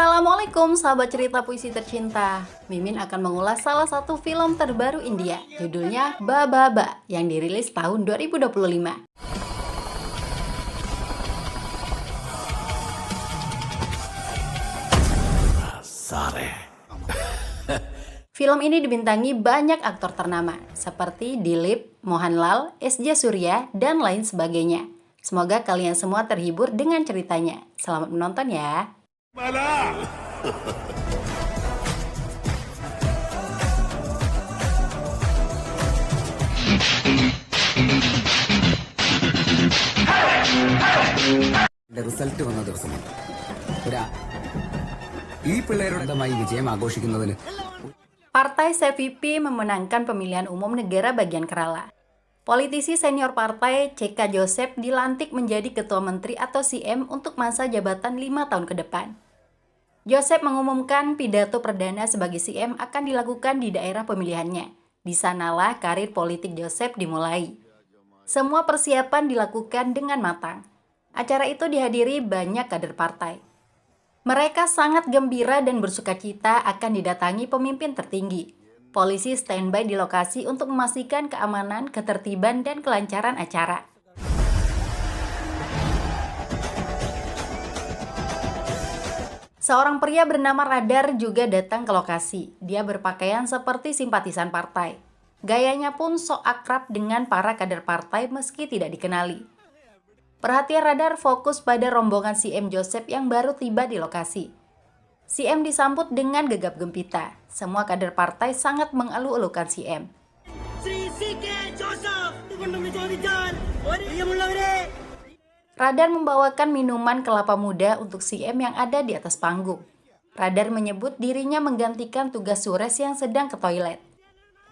Assalamualaikum sahabat cerita puisi tercinta. Mimin akan mengulas salah satu film terbaru India, judulnya Bababa, yang dirilis tahun 2025. Film ini dibintangi banyak aktor ternama, seperti Dilip, Mohanlal, S.J. Surya, dan lain sebagainya. Semoga kalian semua terhibur dengan ceritanya. Selamat menonton ya! Result വന്ന ദിവസമാണ് ഈ പിള്ളേരുടെ വിജയം ആഘോഷിക്കുന്നതിന് Partai CVP memenangkan pemilihan umum negara bagian Kerala. Politisi senior partai C.K. Joseph dilantik menjadi ketua menteri atau CM untuk masa jabatan 5 tahun ke depan. Joseph mengumumkan pidato perdana sebagai CM akan dilakukan di daerah pemilihannya. Di sanalah karir politik Joseph dimulai. Semua persiapan dilakukan dengan matang. Acara itu dihadiri banyak kader partai. Mereka sangat gembira dan bersukacita akan didatangi pemimpin tertinggi. Polisi standby di lokasi untuk memastikan keamanan, ketertiban, dan kelancaran acara. Seorang pria bernama Radar juga datang ke lokasi. Dia berpakaian seperti simpatisan partai. Gayanya pun sok akrab dengan para kader partai meski tidak dikenali. Perhatian Radar fokus pada rombongan CM Joseph yang baru tiba di lokasi. CM disambut dengan gegap gempita. Semua kader partai sangat mengeluh-elukan CM. Radar membawakan minuman kelapa muda untuk CM yang ada di atas panggung. Radar menyebut dirinya menggantikan tugas Suresh yang sedang ke toilet.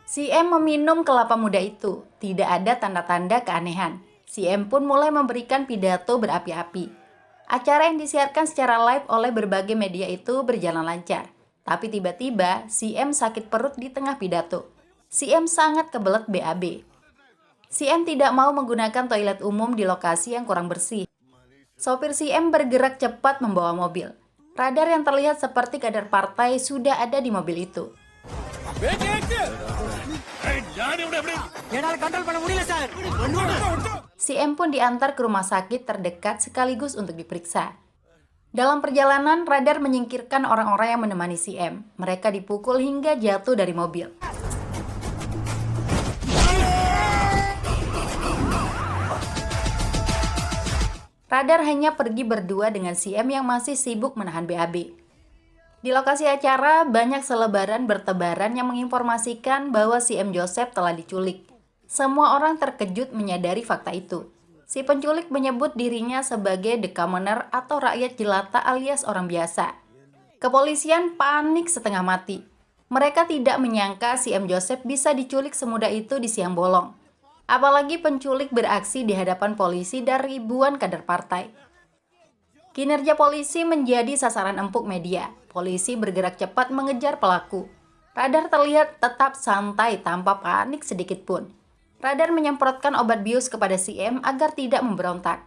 CM meminum kelapa muda itu. Tidak ada tanda-tanda keanehan. CM pun mulai memberikan pidato berapi-api. Acara yang disiarkan secara live oleh berbagai media itu berjalan lancar. Tapi tiba-tiba CM sakit perut di tengah pidato. CM sangat kebelet BAB. CM tidak mau menggunakan toilet umum di lokasi yang kurang bersih. Sopir CM bergerak cepat membawa mobil. Radar yang terlihat seperti kader partai sudah ada di mobil itu. CM pun diantar ke rumah sakit terdekat sekaligus untuk diperiksa. Dalam perjalanan, Radar menyingkirkan orang-orang yang menemani CM. Mereka dipukul hingga jatuh dari mobil. Radar hanya pergi berdua dengan CM yang masih sibuk menahan BAB. Di lokasi acara, banyak selebaran bertebaran yang menginformasikan bahwa CM Joseph telah diculik. Semua orang terkejut menyadari fakta itu. Si penculik menyebut dirinya sebagai the commoner atau rakyat jelata alias orang biasa. Kepolisian panik setengah mati. Mereka tidak menyangka CM Joseph bisa diculik semudah itu di siang bolong. Apalagi penculik beraksi di hadapan polisi dan ribuan kader partai. Kinerja polisi menjadi sasaran empuk media. Polisi bergerak cepat mengejar pelaku. Radar terlihat tetap santai tanpa panik sedikit pun. Radar menyemprotkan obat bius kepada CM agar tidak memberontak.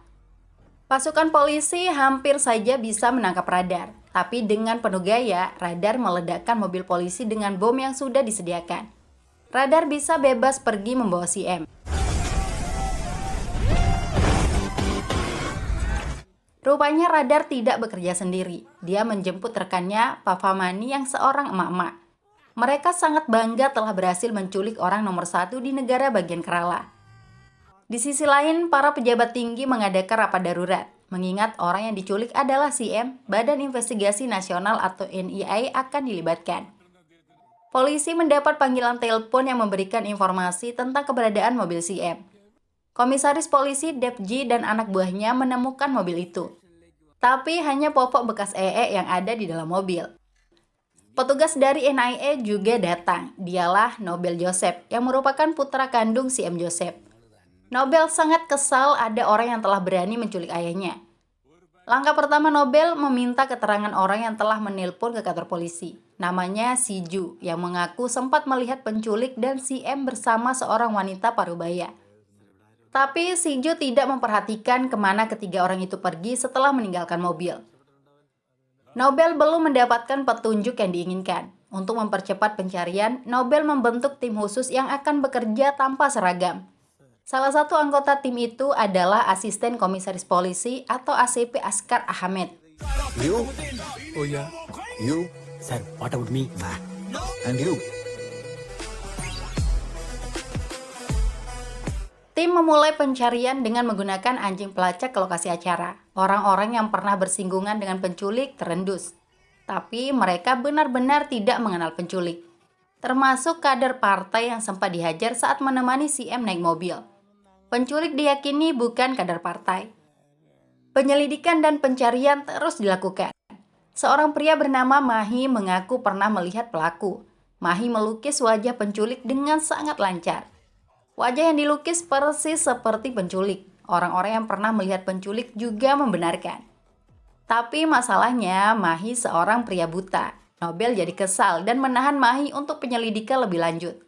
Pasukan polisi hampir saja bisa menangkap Radar. Tapi dengan penuh gaya, Radar meledakkan mobil polisi dengan bom yang sudah disediakan. Radar bisa bebas pergi membawa CM. Rupanya Radar tidak bekerja sendiri. Dia menjemput rekannya, Pavamani, yang seorang emak-emak. Mereka sangat bangga telah berhasil menculik orang nomor 1 di negara bagian Kerala. Di sisi lain, para pejabat tinggi mengadakan rapat darurat. Mengingat orang yang diculik adalah CM, Badan Investigasi Nasional atau NIA akan dilibatkan. Polisi mendapat panggilan telepon yang memberikan informasi tentang keberadaan mobil CM. Komisaris polisi Devji dan anak buahnya menemukan mobil itu. Tapi hanya popok bekas yang ada di dalam mobil. Petugas dari NIA juga datang. Dialah Nobel Joseph yang merupakan putra kandung CM Joseph. Nobel sangat kesal ada orang yang telah berani menculik ayahnya. Langkah pertama Nobel meminta keterangan orang yang telah menelpon ke kantor polisi. Namanya Siju yang mengaku sempat melihat penculik dan CM bersama seorang wanita parubaya. Tapi Siju tidak memperhatikan kemana ketiga orang itu pergi setelah meninggalkan mobil. Nobel belum mendapatkan petunjuk yang diinginkan. Untuk mempercepat pencarian, Nobel membentuk tim khusus yang akan bekerja tanpa seragam. Salah satu anggota tim itu adalah Asisten Komisaris Polisi atau ACP Askar Ahmed. You? Oh ya, You? Sir, what about me? And you? Tim memulai pencarian dengan menggunakan anjing pelacak ke lokasi acara. Orang-orang yang pernah bersinggungan dengan penculik terendus. Tapi mereka benar-benar tidak mengenal penculik. Termasuk kader partai yang sempat dihajar saat menemani si M naik mobil. Penculik diyakini bukan kader partai. Penyelidikan dan pencarian terus dilakukan. Seorang pria bernama Mahi mengaku pernah melihat pelaku. Mahi melukis wajah penculik dengan sangat lancar. Wajah yang dilukis persis seperti penculik. Orang-orang yang pernah melihat penculik juga membenarkan. Tapi masalahnya, Mahi seorang pria buta. Nobel jadi kesal dan menahan Mahi untuk penyelidikan lebih lanjut.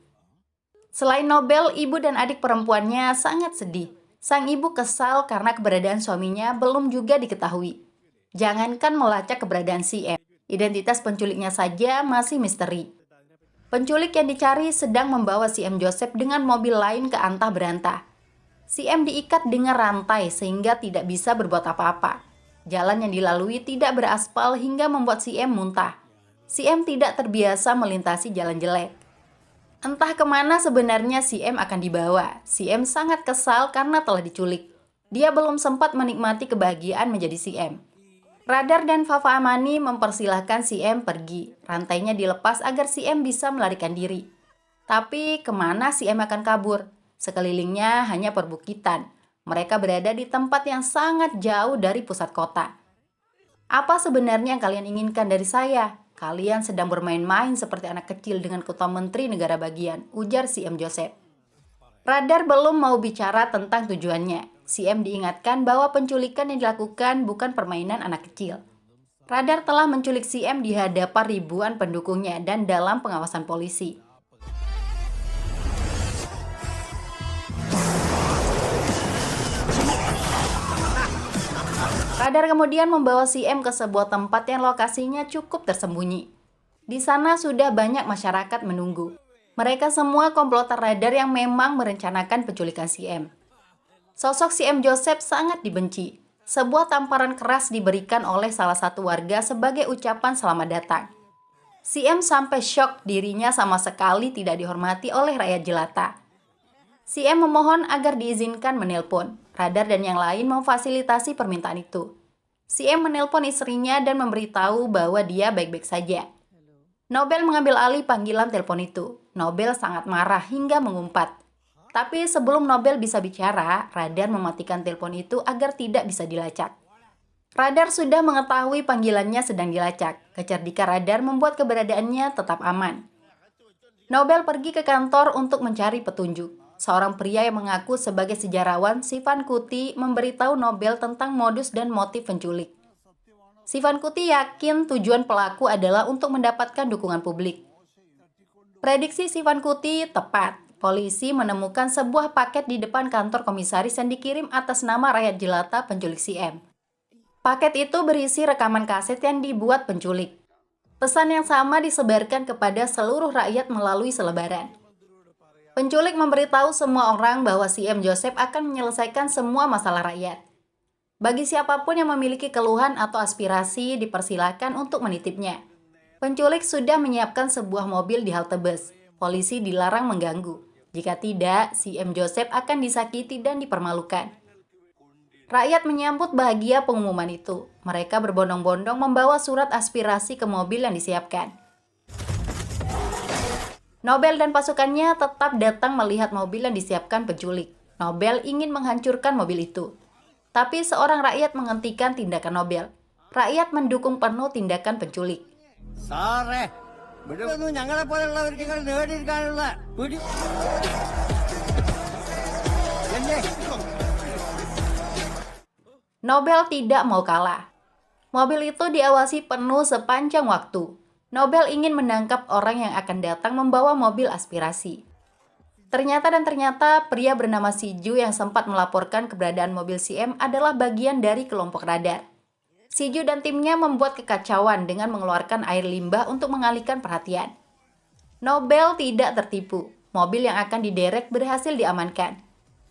Selain Nobel, ibu dan adik perempuannya sangat sedih. Sang ibu kesal karena keberadaan suaminya belum juga diketahui. Jangankan melacak keberadaan si M, identitas penculiknya saja masih misteri. Penculik yang dicari sedang membawa si M Joseph dengan mobil lain ke antah berantah. Si M diikat dengan rantai sehingga tidak bisa berbuat apa-apa. Jalan yang dilalui tidak beraspal hingga membuat si M muntah. Si M tidak terbiasa melintasi jalan jelek. Entah kemana sebenarnya si M akan dibawa. Si M sangat kesal karena telah diculik. Dia belum sempat menikmati kebahagiaan menjadi si M. Radar dan Fafa Amani mempersilahkan si M pergi. Rantainya dilepas agar si M bisa melarikan diri. Tapi kemana si M akan kabur? Sekelilingnya hanya perbukitan. Mereka berada di tempat yang sangat jauh dari pusat kota. Apa sebenarnya yang kalian inginkan dari saya? Kalian sedang bermain-main seperti anak kecil dengan ketua menteri negara bagian, ujar si M Joseph. Radar belum mau bicara tentang tujuannya. Si M diingatkan bahwa penculikan yang dilakukan bukan permainan anak kecil. Radar telah menculik si M di hadapan ribuan pendukungnya dan dalam pengawasan polisi. Radar kemudian membawa si M ke sebuah tempat yang lokasinya cukup tersembunyi. Di sana sudah banyak masyarakat menunggu. Mereka semua komplotan radar yang memang merencanakan penculikan si M. Sosok si M Joseph sangat dibenci. Sebuah tamparan keras diberikan oleh salah satu warga sebagai ucapan selamat datang. Si M sampai syok dirinya sama sekali tidak dihormati oleh rakyat jelata. Si M memohon agar diizinkan menelpon. Radar dan yang lain memfasilitasi permintaan itu. Si M menelpon istrinya dan memberitahu bahwa dia baik-baik saja. Nobel mengambil alih panggilan telepon itu. Nobel sangat marah hingga mengumpat. Tapi sebelum Nobel bisa bicara, Radar mematikan telepon itu agar tidak bisa dilacak. Radar sudah mengetahui panggilannya sedang dilacak. Kecerdikan Radar membuat keberadaannya tetap aman. Nobel pergi ke kantor untuk mencari petunjuk. Seorang pria yang mengaku sebagai sejarawan, Sivan Kuti, memberitahu Nobel tentang modus dan motif penculik. Sivan Kuti yakin tujuan pelaku adalah untuk mendapatkan dukungan publik. Prediksi Sivan Kuti tepat. Polisi menemukan sebuah paket di depan kantor komisaris yang dikirim atas nama rakyat jelata penculik si M. Paket itu berisi rekaman kaset yang dibuat penculik. Pesan yang sama disebarkan kepada seluruh rakyat melalui selebaran. Penculik memberitahu semua orang bahwa si M Joseph akan menyelesaikan semua masalah rakyat. Bagi siapapun yang memiliki keluhan atau aspirasi, dipersilakan untuk menitipnya. Penculik sudah menyiapkan sebuah mobil di halte bus. Polisi dilarang mengganggu. Jika tidak, si M Joseph akan disakiti dan dipermalukan. Rakyat menyambut bahagia pengumuman itu. Mereka berbondong-bondong membawa surat aspirasi ke mobil yang disiapkan. Nobel dan pasukannya tetap datang melihat mobil yang disiapkan penculik. Nobel ingin menghancurkan mobil itu. Tapi seorang rakyat menghentikan tindakan Nobel. Rakyat mendukung penuh tindakan penculik. സാറേ ഇവിടെ ഞങ്ങളെ പോലുള്ളവർക്ക് നിങ്ങൾ നേടിയെടുക്കാനുള്ള ഒരു Nobel tidak mau kalah. Mobil itu diawasi penuh sepanjang waktu. Nobel ingin menangkap orang yang akan datang membawa mobil aspirasi. Ternyata pria bernama Siju yang sempat melaporkan keberadaan mobil si M adalah bagian dari kelompok radar. Siju dan timnya membuat kekacauan dengan mengeluarkan air limbah untuk mengalihkan perhatian. Nobel tidak tertipu. Mobil yang akan diderek berhasil diamankan.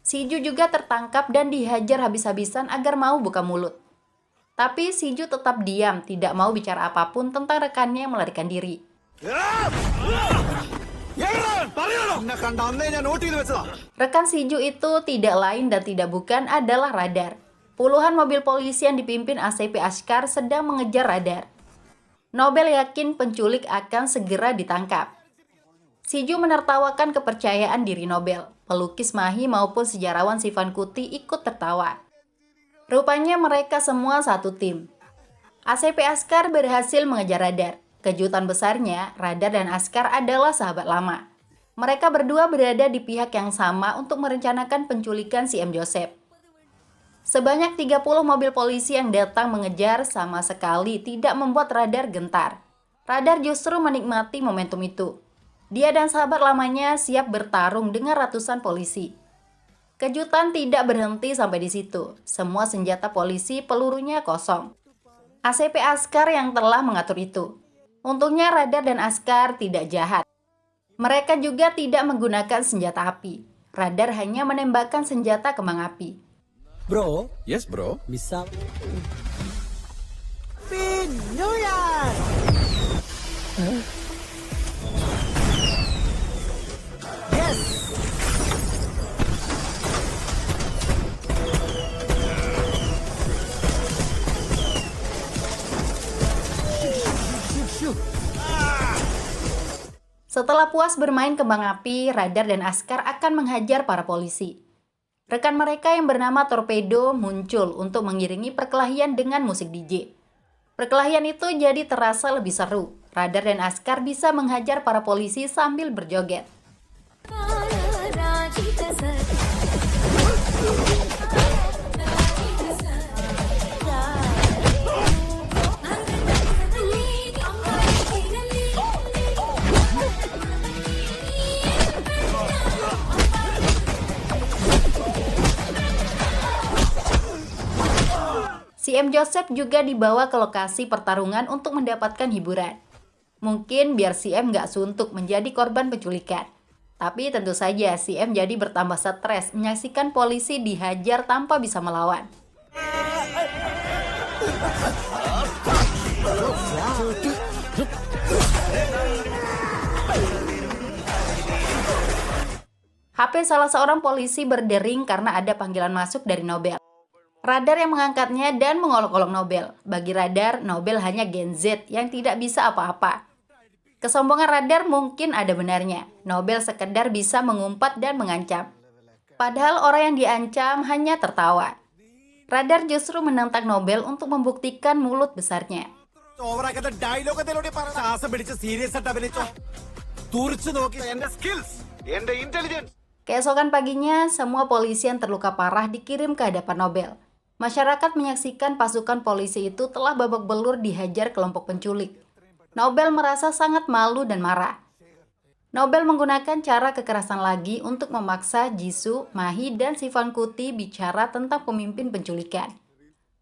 Siju juga tertangkap dan dihajar habis-habisan agar mau buka mulut. Tapi Siju tetap diam, tidak mau bicara apapun tentang rekannya yang melarikan diri. Rekan Siju itu tidak lain dan tidak bukan adalah Radar. Puluhan mobil polisi yang dipimpin ACP Askar sedang mengejar Radar. Nobel yakin penculik akan segera ditangkap. Siju menertawakan kepercayaan diri Nobel. Pelukis Mahi maupun sejarawan Sifan Kuti ikut tertawa. Rupanya mereka semua satu tim. ACP Askar berhasil mengejar Radar. Kejutan besarnya, Radar dan Askar adalah sahabat lama. Mereka berdua berada di pihak yang sama untuk merencanakan penculikan si M. Joseph. Sebanyak 30 mobil polisi yang datang mengejar sama sekali tidak membuat Radar gentar. Radar justru menikmati momentum itu. Dia dan sahabat lamanya siap bertarung dengan ratusan polisi. Kejutan tidak berhenti sampai di situ. Semua senjata polisi pelurunya kosong. ACP Askar yang telah mengatur itu. Untungnya Radar dan Askar tidak jahat. Mereka juga tidak menggunakan senjata api. Radar hanya menembakkan senjata kembang api. Bro, Yes, bro. misal Happy New Year! Yes! Setelah puas bermain kembang api, Radar dan Askar akan menghajar para polisi. Rekan mereka yang bernama Torpedo muncul untuk mengiringi perkelahian dengan musik DJ. Perkelahian itu jadi terasa lebih seru. Radar dan Askar bisa menghajar para polisi sambil berjoget. Si M. Joseph juga dibawa ke lokasi pertarungan untuk mendapatkan hiburan. Mungkin biar si M nggak suntuk menjadi korban penculikan. Tapi tentu saja si M jadi bertambah stres menyaksikan polisi dihajar tanpa bisa melawan. HP salah seorang polisi berdering karena ada panggilan masuk dari Nobel. Radar yang mengangkatnya dan mengolok-olok Nobel. Bagi Radar, Nobel hanya Gen Z yang tidak bisa apa-apa. Kesombongan Radar mungkin ada benarnya. Nobel sekedar bisa mengumpat dan mengancam. Padahal orang yang diancam hanya tertawa. Radar justru menantang Nobel untuk membuktikan mulut besarnya. Keesokan paginya, semua polisi yang terluka parah dikirim ke hadapan Nobel. Masyarakat menyaksikan pasukan polisi itu telah babak belur dihajar kelompok penculik. Nobel merasa sangat malu dan marah. Nobel menggunakan cara kekerasan lagi untuk memaksa Jisoo, Mahi, dan Sifan Kuti bicara tentang pemimpin penculikan.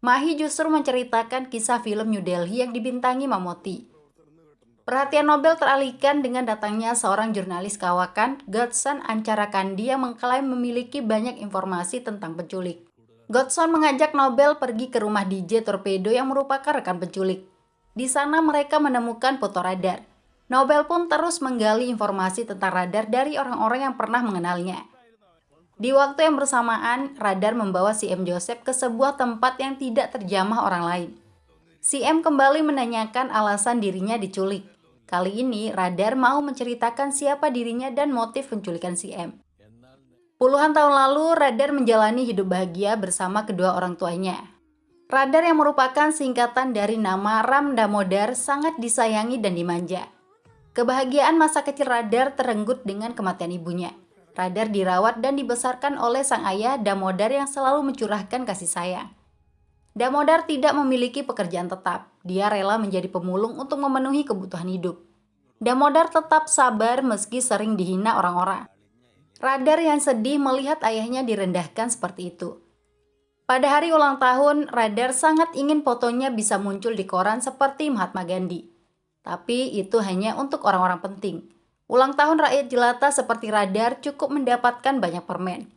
Mahi justru menceritakan kisah film New Delhi yang dibintangi Mammootty. Perhatian Nobel teralihkan dengan datangnya seorang jurnalis kawakan, Godson Ancarakandi, yang mengklaim memiliki banyak informasi tentang penculik. Godson mengajak Nobel pergi ke rumah DJ Torpedo yang merupakan rekan penculik. Di sana mereka menemukan foto Radar. Nobel pun terus menggali informasi tentang Radar dari orang-orang yang pernah mengenalnya. Di waktu yang bersamaan, Radar membawa si M. Joseph ke sebuah tempat yang tidak terjamah orang lain. Si M kembali menanyakan alasan dirinya diculik. Kali ini, Radar mau menceritakan siapa dirinya dan motif penculikan si M. Puluhan tahun lalu, Radar menjalani hidup bahagia bersama kedua orang tuanya. Radar yang merupakan singkatan dari nama Ram Damodar sangat disayangi dan dimanja. Kebahagiaan masa kecil Radar terenggut dengan kematian ibunya. Radar dirawat dan dibesarkan oleh sang ayah Damodar yang selalu mencurahkan kasih sayang. Damodar tidak memiliki pekerjaan tetap. Dia rela menjadi pemulung untuk memenuhi kebutuhan hidup. Damodar tetap sabar meski sering dihina orang-orang. Radar yang sedih melihat ayahnya direndahkan seperti itu. Pada hari ulang tahun, Radar sangat ingin fotonya bisa muncul di koran seperti Mahatma Gandhi. Tapi itu hanya untuk orang-orang penting. Ulang tahun rakyat jelata seperti Radar cukup mendapatkan banyak permen.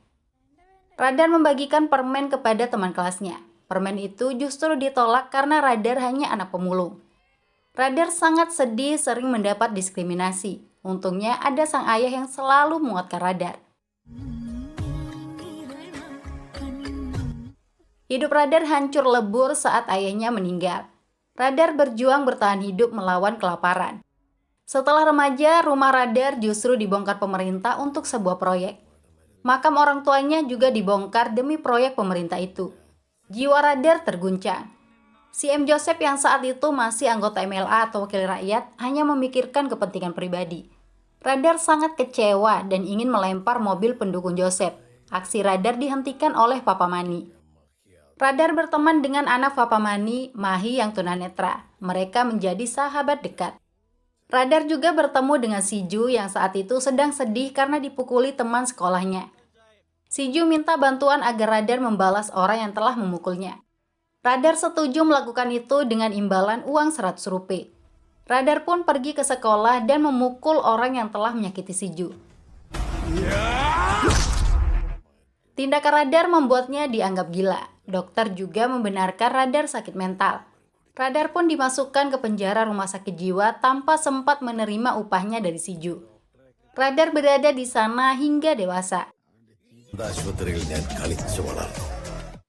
Radar membagikan permen kepada teman kelasnya. Permen itu justru ditolak karena Radar hanya anak pemulung. Radar sangat sedih sering mendapat diskriminasi. Untungnya ada sang ayah yang selalu menguatkan Radar. Hidup Radar hancur lebur saat ayahnya meninggal. Radar berjuang bertahan hidup melawan kelaparan. Setelah remaja, rumah Radar justru dibongkar pemerintah untuk sebuah proyek. Makam orang tuanya juga dibongkar demi proyek pemerintah itu. Jiwa Radar terguncang. Si M. Joseph yang saat itu masih anggota MLA atau wakil rakyat hanya memikirkan kepentingan pribadi. Radar sangat kecewa dan ingin melempar mobil pendukung Joseph. Aksi Radar dihentikan oleh Papa Mani. Radar berteman dengan anak Papa Mani, Mahi yang tunanetra. Mereka menjadi sahabat dekat. Radar juga bertemu dengan Siju yang saat itu sedang sedih karena dipukuli teman sekolahnya. Siju minta bantuan agar Radar membalas orang yang telah memukulnya. Radar setuju melakukan itu dengan imbalan uang 100 rupiah. Radar pun pergi ke sekolah dan memukul orang yang telah menyakiti Siju. Tindakan Radar membuatnya dianggap gila. Dokter juga membenarkan Radar sakit mental. Radar pun dimasukkan ke penjara rumah sakit jiwa tanpa sempat menerima upahnya dari Siju. Radar berada di sana hingga dewasa.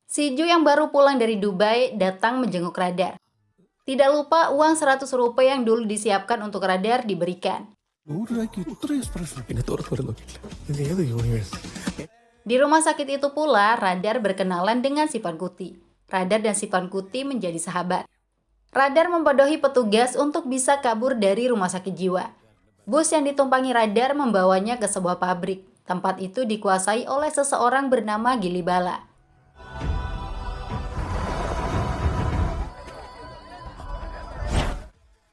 Siju yang baru pulang dari Dubai datang menjenguk Radar. Tidak lupa uang 100 rupiah yang dulu disiapkan untuk Radar diberikan. Di rumah sakit itu pula, Radar berkenalan dengan Si Pankuti. Radar dan Si Pankuti menjadi sahabat. Radar membodohi petugas untuk bisa kabur dari rumah sakit jiwa. Bus yang ditumpangi Radar membawanya ke sebuah pabrik. Tempat itu dikuasai oleh seseorang bernama Gili Bala.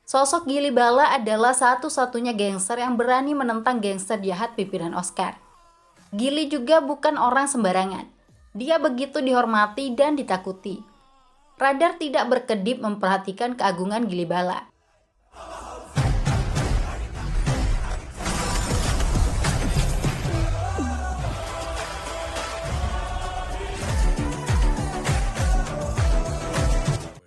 Sosok Gili Bala adalah satu-satunya gangster yang berani menentang gangster jahat pimpinan Oscar. Gili juga bukan orang sembarangan. Dia begitu dihormati dan ditakuti. Radar tidak berkedip memperhatikan keagungan Gili Bala.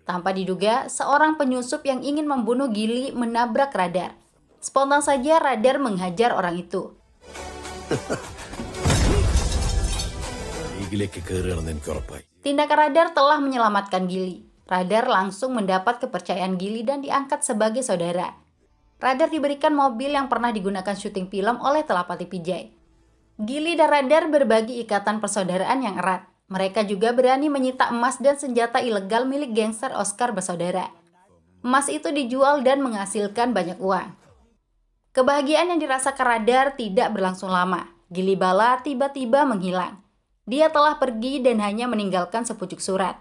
Tanpa diduga, seorang penyusup yang ingin membunuh Gili menabrak Radar. Spontan saja Radar menghajar orang itu. Tindakan Radar telah menyelamatkan Gili. Radar langsung mendapat kepercayaan Gili dan diangkat sebagai saudara. Radar diberikan mobil yang pernah digunakan syuting film oleh Telapati Pijay. Gili dan Radar berbagi ikatan persaudaraan yang erat. Mereka juga berani menyita emas dan senjata ilegal milik gangster Oscar bersaudara. Emas itu dijual dan menghasilkan banyak uang. Kebahagiaan yang dirasakan Radar tidak berlangsung lama. Gili Bala tiba-tiba menghilang. Dia telah pergi dan hanya meninggalkan sepucuk surat.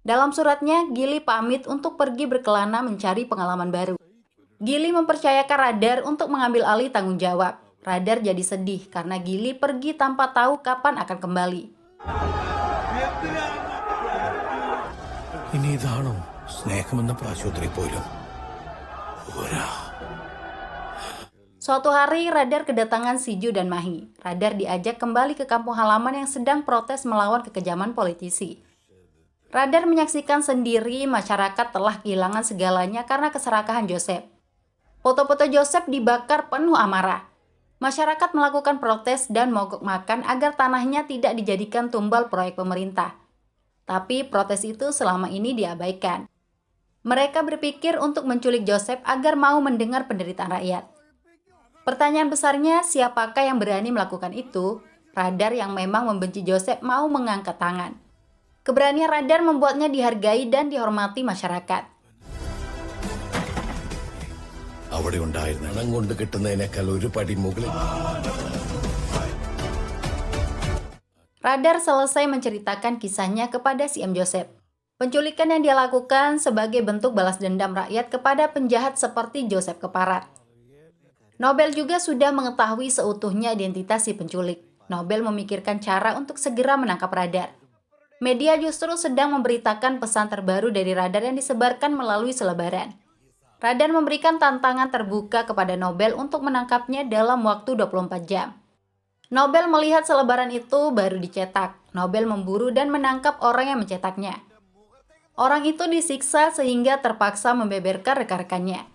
Dalam suratnya, Gili pamit untuk pergi berkelana mencari pengalaman baru. Gili mempercayakan Radar untuk mengambil alih tanggung jawab. Radar jadi sedih karena Gili pergi tanpa tahu kapan akan kembali. Suatu hari, Radar kedatangan Siju dan Mahi. Radar diajak kembali ke kampung halaman yang sedang protes melawan kekejaman politisi. Radar menyaksikan sendiri masyarakat telah kehilangan segalanya karena keserakahan Joseph. Foto-foto Joseph dibakar penuh amarah. Masyarakat melakukan protes dan mogok makan agar tanahnya tidak dijadikan tumbal proyek pemerintah. Tapi protes itu selama ini diabaikan. Mereka berpikir untuk menculik Joseph agar mau mendengar penderitaan rakyat. Pertanyaan besarnya, siapakah yang berani melakukan itu? Radar yang memang membenci Joseph mau mengangkat tangan. Keberanian Radar membuatnya dihargai dan dihormati masyarakat. Radar selesai menceritakan kisahnya kepada si M. Joseph. Penculikan yang dia lakukan sebagai bentuk balas dendam rakyat kepada penjahat seperti Joseph Keparat. Nobel juga sudah mengetahui seutuhnya identitas si penculik. Nobel memikirkan cara untuk segera menangkap Radar. Media justru sedang memberitakan pesan terbaru dari radar yang disebarkan melalui selebaran. Radar memberikan tantangan terbuka kepada Nobel untuk menangkapnya dalam waktu 24 jam. Nobel melihat selebaran itu baru dicetak. Nobel memburu dan menangkap orang yang mencetaknya. Orang itu disiksa sehingga terpaksa membeberkan rekan-rekannya.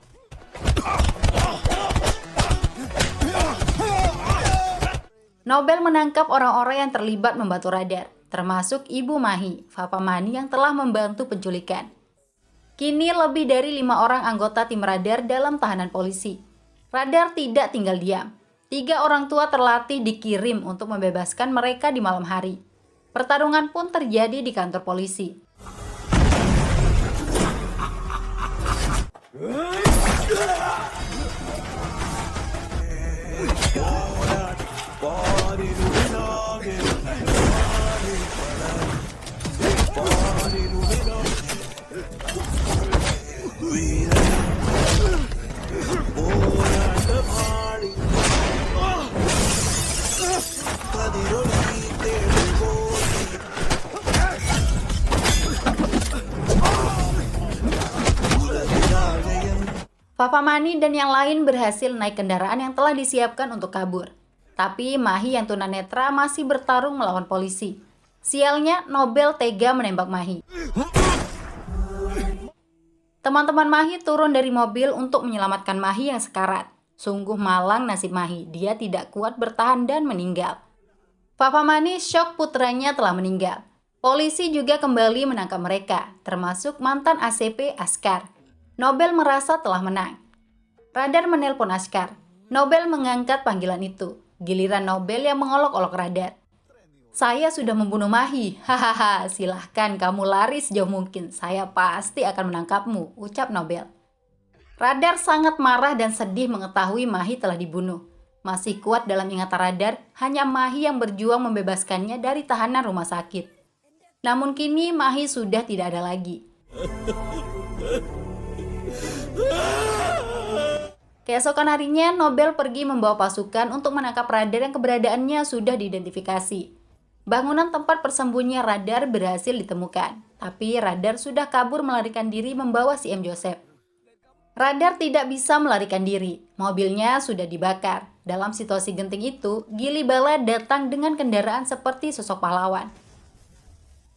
Nobel menangkap orang-orang yang terlibat membantu radar, termasuk Ibu Mahi, Fafamani yang telah membantu penculikan. Kini lebih dari 5 orang anggota tim radar dalam tahanan polisi. Radar tidak tinggal diam. 3 orang tua terlatih dikirim untuk membebaskan mereka di malam hari. Pertarungan pun terjadi di kantor polisi. Fafamani dan yang lain berhasil naik kendaraan yang telah disiapkan untuk kabur. Tapi Mahi yang tunanetra masih bertarung melawan polisi. Sialnya, Nobel tega menembak Mahi. Teman-teman Mahi turun dari mobil untuk menyelamatkan Mahi yang sekarat. Sungguh malang nasib Mahi, dia tidak kuat bertahan dan meninggal. Fafamani syok putranya telah meninggal. Polisi juga kembali menangkap mereka, termasuk mantan ACP Askar. Nobel merasa telah menang. Radar menelpon Askar. Nobel mengangkat panggilan itu. Giliran Nobel yang mengolok-olok radar. Saya sudah membunuh Mahi. Hahaha, silahkan kamu lari sejauh mungkin. Saya pasti akan menangkapmu, ucap Nobel. Radar sangat marah dan sedih mengetahui Mahi telah dibunuh. Masih kuat dalam ingatan radar, hanya Mahi yang berjuang membebaskannya dari tahanan rumah sakit. Namun kini Mahi sudah tidak ada lagi. Keesokan harinya, Nobel pergi membawa pasukan untuk menangkap radar yang keberadaannya sudah diidentifikasi. Bangunan tempat persembunyian radar berhasil ditemukan, tapi radar sudah kabur melarikan diri membawa si M. Joseph. Radar tidak bisa melarikan diri, mobilnya sudah dibakar. Dalam situasi genting itu, Gili Bala datang dengan kendaraan seperti sosok pahlawan.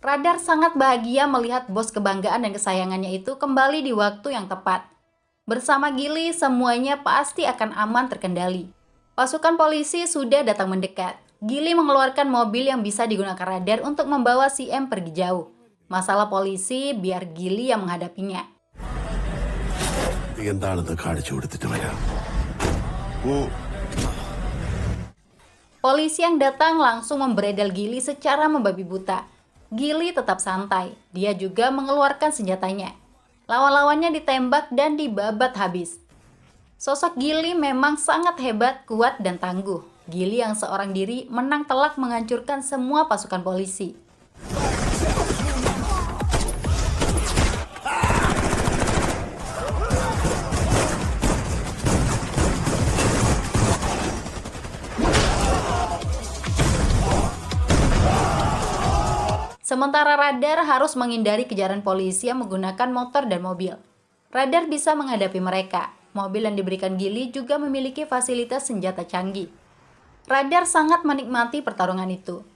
Radar sangat bahagia melihat bos kebanggaan dan kesayangannya itu kembali di waktu yang tepat. Bersama Gili, semuanya pasti akan aman terkendali. Pasukan polisi sudah datang mendekat. Gili mengeluarkan mobil yang bisa digunakan radar untuk membawa si M pergi jauh. Masalah polisi, biar Gili yang menghadapinya. Polisi yang datang langsung memberedal Gili secara membabi buta. Gili tetap santai. Dia juga mengeluarkan senjatanya. Lawan-lawannya ditembak dan dibabat habis. Sosok Gili memang sangat hebat, kuat, dan tangguh. Gili yang seorang diri menang telak menghancurkan semua pasukan polisi. Sementara radar harus menghindari kejaran polisi yang menggunakan motor dan mobil. Radar bisa menghadapi mereka. Mobil yang diberikan Gili juga memiliki fasilitas senjata canggih. Radar sangat menikmati pertarungan itu.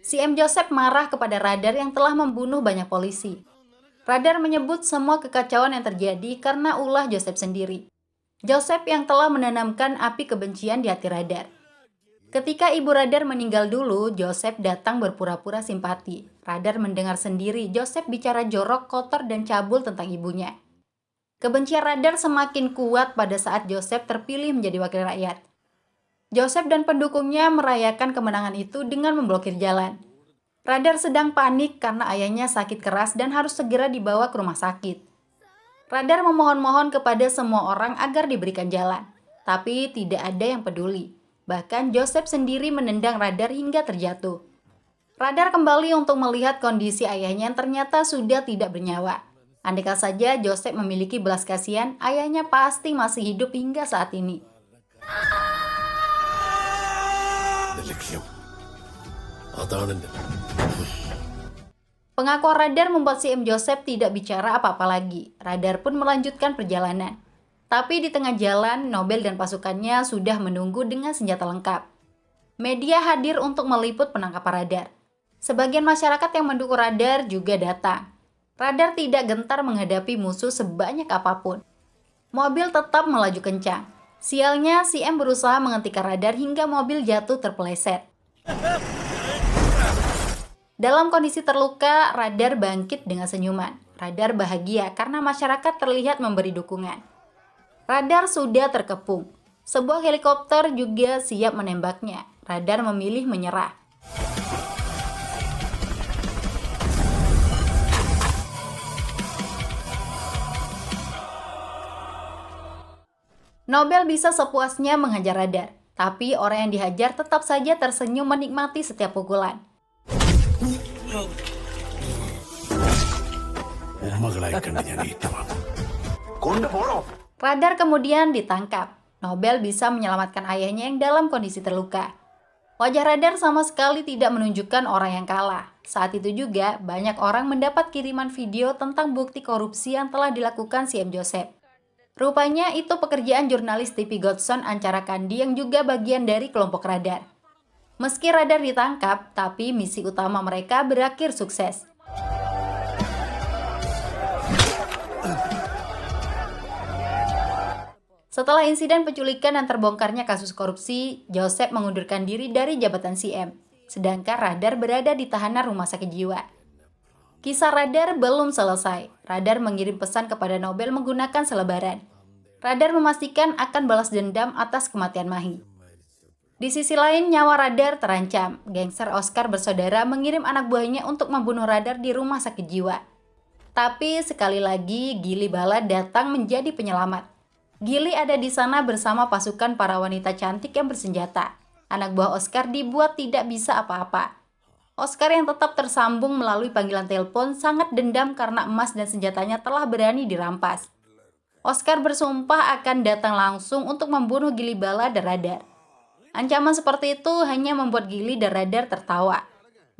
Si M. Joseph marah kepada radar yang telah membunuh banyak polisi. Radar menyebut semua kekacauan yang terjadi karena ulah Joseph sendiri. Joseph yang telah menanamkan api kebencian di hati radar. Ketika ibu radar meninggal dulu, Joseph datang berpura-pura simpati. Radar mendengar sendiri Joseph bicara jorok, kotor, dan cabul tentang ibunya. Kebencian Radar semakin kuat pada saat Joseph terpilih menjadi wakil rakyat. Joseph dan pendukungnya merayakan kemenangan itu dengan memblokir jalan. Radar sedang panik karena ayahnya sakit keras dan harus segera dibawa ke rumah sakit. Radar memohon-mohon kepada semua orang agar diberikan jalan, tapi tidak ada yang peduli. Bahkan Joseph sendiri menendang Radar hingga terjatuh. Radar kembali untuk melihat kondisi ayahnya yang ternyata sudah tidak bernyawa. Andaikan saja Joseph memiliki belas kasihan, ayahnya pasti masih hidup hingga saat ini. Pengakuan Radar membuat si M. Joseph tidak bicara apa-apa lagi. Radar pun melanjutkan perjalanan. Tapi di tengah jalan, Nobel dan pasukannya sudah menunggu dengan senjata lengkap. Media hadir untuk meliput penangkapan Radar. Sebagian masyarakat yang mendukung Radar juga datang. Radar tidak gentar menghadapi musuh sebanyak apapun. Mobil tetap melaju kencang. Sialnya, si M berusaha menghentikan Radar hingga mobil jatuh terpeleset. Dalam kondisi terluka, Radar bangkit dengan senyuman. Radar bahagia karena masyarakat terlihat memberi dukungan. Radar sudah terkepung. Sebuah helikopter juga siap menembaknya. Radar memilih menyerah. Nobel bisa sepuasnya menghajar Radar, tapi orang yang dihajar tetap saja tersenyum menikmati setiap pukulan. Radar kemudian ditangkap. Nobel bisa menyelamatkan ayahnya yang dalam kondisi terluka. Wajah Radar sama sekali tidak menunjukkan orang yang kalah. Saat itu juga, banyak orang mendapat kiriman video tentang bukti korupsi yang telah dilakukan si M. Joseph. Rupanya itu pekerjaan jurnalis TV Godson Ancara Kandi yang juga bagian dari kelompok Radar. Meski Radar ditangkap, tapi misi utama mereka berakhir sukses. Setelah insiden penculikan dan terbongkarnya kasus korupsi, Joseph mengundurkan diri dari jabatan CM, sedangkan Radar berada di tahanan rumah sakit jiwa. Kisah Radar belum selesai. Radar mengirim pesan kepada Nobel menggunakan selebaran. Radar memastikan akan balas dendam atas kematian Mahi. Di sisi lain, nyawa Radar terancam. Gangster Oscar bersaudara mengirim anak buahnya untuk membunuh Radar di rumah sakit jiwa. Tapi sekali lagi, Gili Bala datang menjadi penyelamat. Gili ada di sana bersama pasukan para wanita cantik yang bersenjata. Anak buah Oscar dibuat tidak bisa apa-apa. Oscar yang tetap tersambung melalui panggilan telepon sangat dendam karena emas dan senjatanya telah berani dirampas. Oscar bersumpah akan datang langsung untuk membunuh Gili Bala dan Radar. Ancaman seperti itu hanya membuat Gili dan Radar tertawa.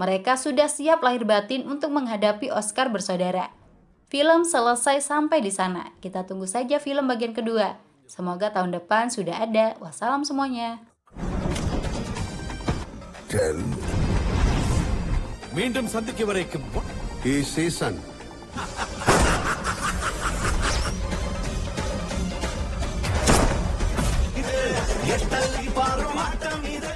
Mereka sudah siap lahir batin untuk menghadapi Oscar bersaudara. Film selesai sampai di sana. Kita tunggu saja film bagian kedua. Semoga tahun depan sudah ada. Wassalam semuanya. மீண்டும் சந்திக்க வரைக்கும் ಈ ಸೀಸನ್ எத்தனை பாரு மாட்டம் இது